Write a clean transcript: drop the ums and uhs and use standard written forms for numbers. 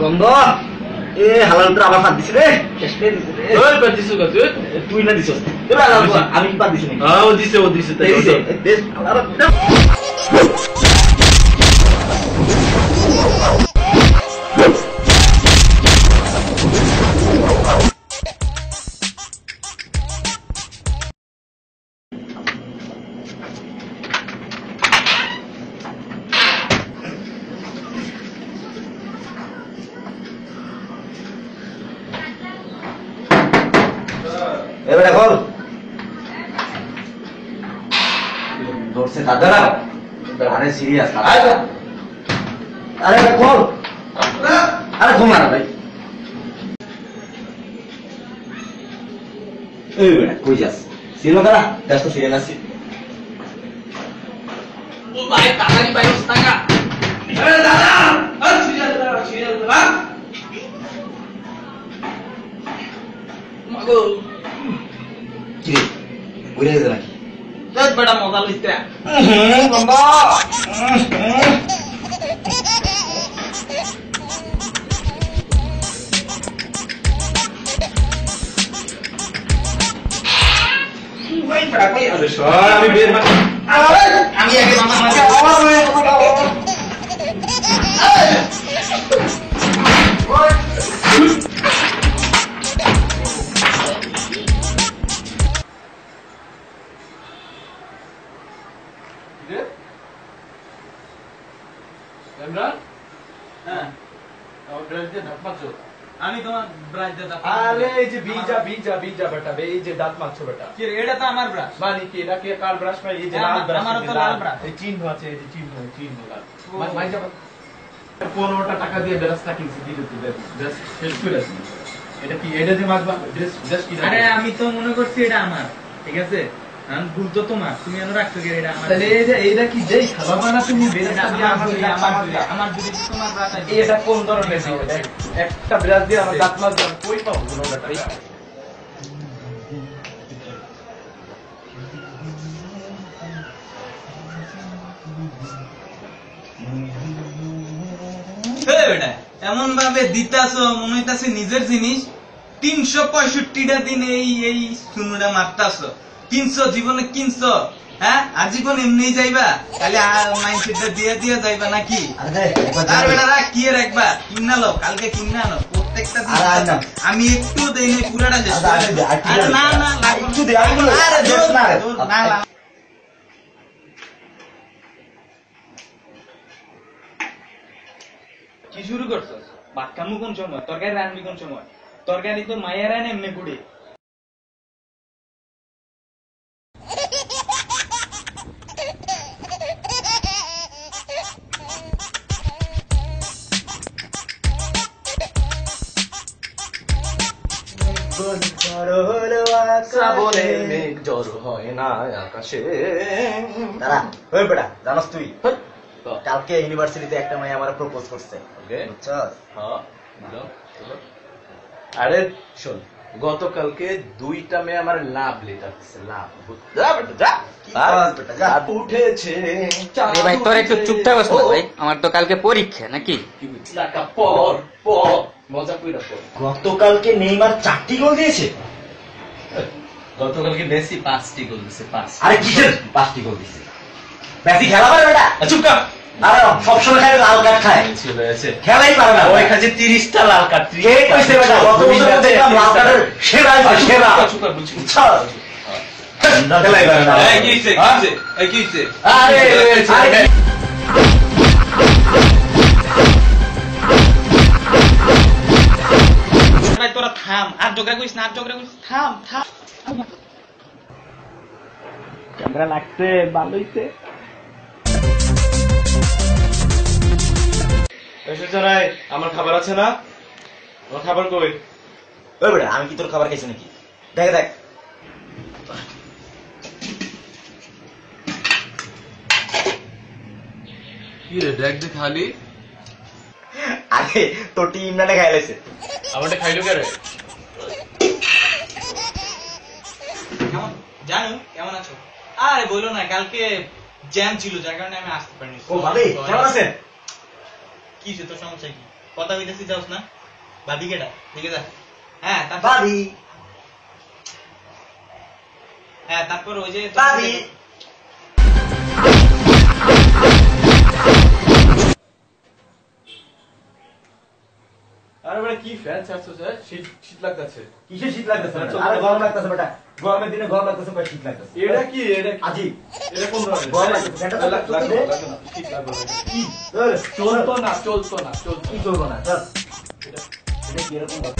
গন্ধ এ হালালটা আবার পাত দিছে রে শেষ করে দিছে রে ওই পাত দিছু কত তুই না দিছস আমি পাত দিছি না ও দিছে তাই দেশ আলার এবার খোল ধরছে দাদা আরে সিরিয়াস আরে খোল আরে ঘুমা না ভাই এই কই যাস সিরিয়াল করা ব্যস্ত সিরিয়াল আছে ও ভাই তাড়াতাড়ি বাইরে টাকা আরে দাদা আর সিরিয়াল দাদা মাগো কি ঘুরে গেছে নাকি দেখ বড় মজা লইতে বাবা ভাই বড় কই আরে সর আমি বের আমি আগে মামা আমি তোমার ব্রাশ দিয়ে দাঁত আরে এই যে বিজা বেটা এই যে দাঁত মারছো বেটা কি রে এটা তো আমার ব্রাশ মানে কি এটা কি কার ব্রাশ ভাই এই যে লাল ব্রাশ আমারও তো লাল ব্রাশ এই চিহ্ন আছে এই যে চিহ্ন লাল ভাই যা 15টা টাকা দিয়ে ব্রাশটা কিনছি দিতে ব্রাশ শেষ করে আসি এটা কি এটা যে মাছবা ড্রেস কি আরে আমি তো মনে করছি এটা আমার ঠিক আছে আমি ভুল তো তোমার তুমি এনে রাখছো কি এটা আমার তাহলে এই যে এইটা কি যেই খাবার না তুমি ব্রাশটা দিয়ে আমার যদি তোমার ব্রাশ এটা কোন ধরনের এটা একটা ব্রাশ দিয়ে আমার দাঁত মাছ কই পাবো 15টা টাকা এমন ভাবে দিতাছো মনে হইতাছে নিজের জিনিস 365টা দিন এই সুনুটা মারতাছো কিনছো জীবনে কিনছো হ্যাঁ আজীবন এমনি যাইবা খালি মাইন্ডসেটটা দিয়ে যাইবা নাকি আর বেটা কি রাখবা কিনালো কালকে কিনালো প্রত্যেকটা দিন আমি একটু দেই নাই পুরাটা শেষ আরে না একটু দে আরে দোস না কি শুরু করছস বাক্কামু কোন সময় তরকারি রান্নাবি কোন সময় তরকারি তো মায়ের রান এমনি পুড়ে শ্রাবণে মেঘ জ্বর হয় না আকাশে দাঁড়া ওই বেটা জানাস তুই কালকে ইউনিভার্সিটিতে একটা মেয়ে আমার প্রপোজ করছে বুঝছস আরে শোন গতকালকে 2টা মেয়ে আমার লাভ লেটার দিচ্ছে লাভ উঠেছে ভাই তোর একটু চুপ থাকস না ভাই আমার তো কালকে পরীক্ষা নাকি মজা কইরা পর গতকালকে নেইমার 4টি গোল দিয়েছে গতকালকে মেসি 5টি গোল দিয়েছে 5 আরে কিসের 5টি গোল দিয়েছে মেসি খেলা পারে বেটা চুপ কর আরে সবসময় খায় লাল কার্ড খায় চলে আছে খেলাই পারে না ওই কাছে 30টা লাল কার্ড এই কইছে বেটা গত বছর দেখলাম লাল কার্ডের সেরা চুপ কর বুঝছি খেলাই পারে না এই কিছে আরে ভাই তোরা থাম আর ঝগড়া করিস না থাম ক্যামেরা লাগছে ভালোইছে এসেছে নাই আমার খাবার আছে না আমার খাবার কই ওই বেটা আমি কি তোর খাবার খাইছি নাকি দেখ কি রে দেখ যে খালি আরে তোর টিম না খাইলাইছে আমারটা খাইলো কে রে জানো কেমন আছো আরে বলো না কালকে জ্যাম ছিল যার কারণে আমি আসতে পারিনি ও ভাবি কেমন আছেন কি তোর সমস্যা কি কথা কইতেছি যাস না ভাবি কেডা ঠিক আছে হ্যাঁ তারপর ভাবি হ্যাঁ তারপর ওই যে ভাবি আরে বেটা কি ফ্যান চাচ্ছো স্যার শীত শীত লাগতেছে কিসের শীত লাগতেছে আরে গরম লাগতেছে বেটা গরমের দিনে গরম লাগতেছে বা শীত লাগতেছে এটা কি এটা আজি এটা কোন ধরনের গরম লাগতেছে ফ্যানটা তো লাগতেছে শীত লাগবে না। কি চলতো না কি চলবো না চল এটা এটা কি এরকম কথা?